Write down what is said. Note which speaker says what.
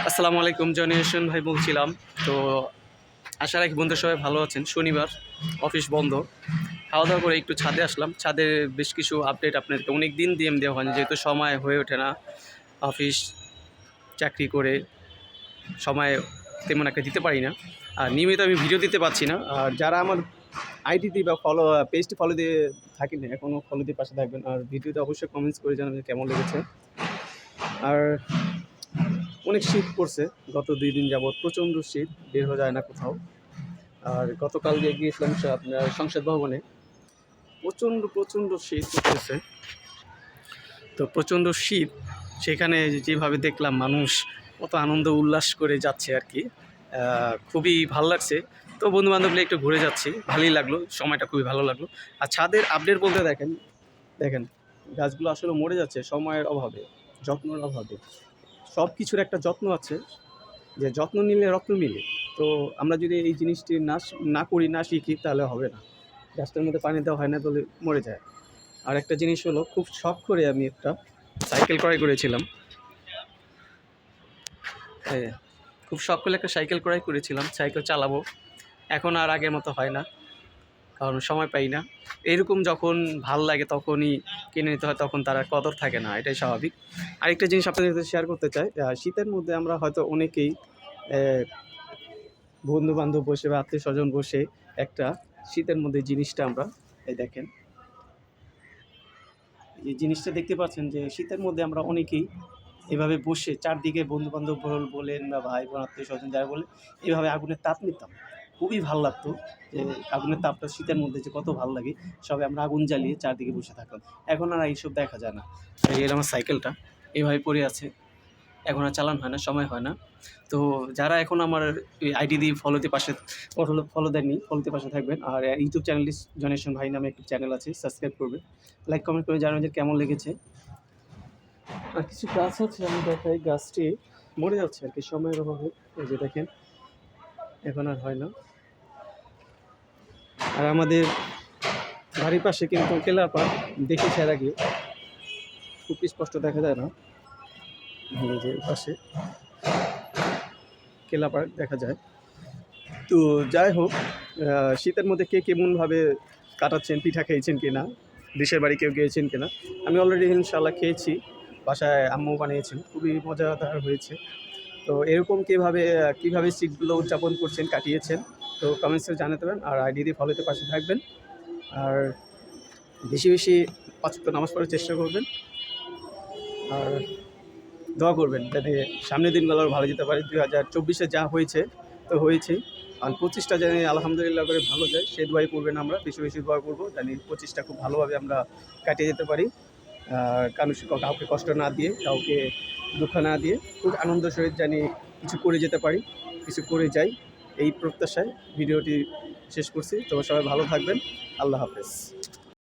Speaker 1: আসসালামু আলাইকুম, জেনারেশন ভাই বলছিলাম। তো আশা রাখি বন্ধুরা সবাই ভালো আছেন। শনিবার, অফিস বন্ধ, খাওয়া দাওয়া করে একটু ছাদে আসলাম। ছাদে বেশ কিছু আপডেট আপনাদেরকে অনেক দিন দিয়ে দেওয়া হয়নি, যেহেতু সময় হয়ে ওঠে না। অফিস চাকরি করে সময় তেমন একটা দিতে পারি না, আর নিয়মিত আমি ভিডিও দিতে পারছি না। আর যারা আমার আইডিতে বা পেজটি ফলো দিয়ে থাকেন না, এখনও ফলো দিয়ে পাশে থাকবেন, আর ভিডিওতে অবশ্যই কমেন্টস করে জানাবেন কেমন লেগেছে। আর অনেক শীত পড়ছে, গত 2 দিন যাবৎ প্রচণ্ড শীত, বের হয়ে যায় না কোথাও। আর গতকাল গিয়েছিলাম আপনার সংসদ ভবনে, প্রচণ্ড শীত পড়তেছে। তো প্রচণ্ড শীত, সেখানে যেভাবে দেখলাম মানুষ কত আনন্দ উল্লাস করে যাচ্ছে আর কি, খুবই ভালো লাগছে। তো বন্ধুবান্ধব নিয়ে একটু ঘুরে যাচ্ছি, ভালোই লাগলো, সময়টা খুবই ভালো লাগলো। আর ছাদের আপডেট বলতে দেখেন দেখেন গাছগুলো আসলে মরে যাচ্ছে সময়ের অভাবে, যত্নের অভাবে। সব কিছুর একটা যত্ন আছে, যে যত্ন নিলে রত্ন মিলে। তো আমরা যদি এই জিনিসটি না করি, না শিখি, তাহলে হবে না। গাছটার মধ্যে পানি দেওয়া হয় না, তাহলে মরে যায়। আর একটা জিনিস হলো, খুব শখ করে আমি একটা সাইকেল ক্রয় করেছিলাম। হ্যাঁ, খুব শখ করে একটা সাইকেল ক্রয় করেছিলাম, সাইকেল চালাবো। এখন আর আগের মতো হয় না, কারণ সময় পাই না। এরকম যখন ভাল লাগে তখনই কিনে নিতে হয়, তখন তার আর কদর থাকে না, এটাই স্বাভাবিক। আরেকটা জিনিস আপনাদের সাথে শেয়ার করতে চাই। শীতের মধ্যে আমরা হয়তো অনেকেই বন্ধু-বান্ধব বসে বা আত্মীয়-স্বজন বসে একটা শীতের মধ্যে জিনিসটা আমরা দেখেন, এই জিনিসটা দেখতে পাচ্ছেন যে শীতের মধ্যে আমরা অনেকেই এভাবে বসে চারদিকে বন্ধু-বান্ধব বলেন বা ভাই-বোন, আত্মীয়-স্বজন যারা বলেন, এভাবে আগুনের তাপ নিতাম। খুবই ভাল লাগতো যে আগুনের তাপটা শীতের মধ্যে যে কত ভাল লাগে। সবাই আমরা আগুন জ্বালিয়ে চারদিকে বসে থাকতাম। এখন আর এইসব দেখা যায় না। এই আমার সাইকেলটা এভাবে পড়ে আছে। এখন আর চালানো হয় না, সময় হয় না। তো যারা এখন আমার এই আইডি দিয়ে ফলো দেননি, ফলোতে পাশে থাকবেন। আর ইউটিউব চ্যানেলটি জেনারেশন ভাই নামে একটা চ্যানেল আছে, সাবস্ক্রাইব করবেন। লাইক, কমেন্ট করে জানাবেন যে কেমন লেগেছে। আর কিছু গাছ আছে, আমি দেখাই, গাছটি মরে যাচ্ছে আর কি সময়ের অভাবে। এই যে দেখেন, এখন আর হয় না। আর আমাদের বাড়ির পাশে কিন্তু কেলার পাড়, দেখেছি এর আগে, খুব স্পষ্ট দেখা যায় না। এই যে পাশে কেলা পার্ক দেখা যায়। তো যাই হোক, শীতের মধ্যে কে কেমনভাবে কাটাচ্ছেন, পিঠা খেয়েছেন কিনা, দেশের বাড়ি কেউ গিয়েছেন কিনা? আমি অলরেডি ইনশাআল্লাহ খেয়েছি, বাসায় আম্মু বানিয়েছেন, খুবই মজাদার হয়েছে। তো এরকম কীভাবে শীতগুলো উদযাপন করছেন, কাটিয়েছেন, তো কমেন্টসে জানাতে পারেন। আর আইডি দিয়ে ফলোতে পাশে থাকবেন। আর বেশি বেশি ৫ ওয়াক্ত নামাজ পড়ার চেষ্টা করবেন। আর দোয়া করবেন যাতে সামনের দিনগুলো ভালো যেতে পারে। 2024-এ যা হয়েছে তো হয়েছেই, আর 25টা জানি আলহামদুলিল্লাহ করে ভালো যায়, সেই দোয়াই করবেন। আমরা বেশি বেশি দোয়া করবো, জানি 25টা খুব ভালোভাবে আমরা কাটিয়ে যেতে পারি। কাউকে কষ্ট না দিয়ে, কাউকে দুঃখ না দিয়ে, খুব আনন্দ সহিত জানি কিছু করে যেতে পারি, কিছু করে যাই, এই প্রত্যাশায় ভিডিওটি শেষ করছি। তো সবাই ভালো থাকবেন। আল্লাহ হাফেজ।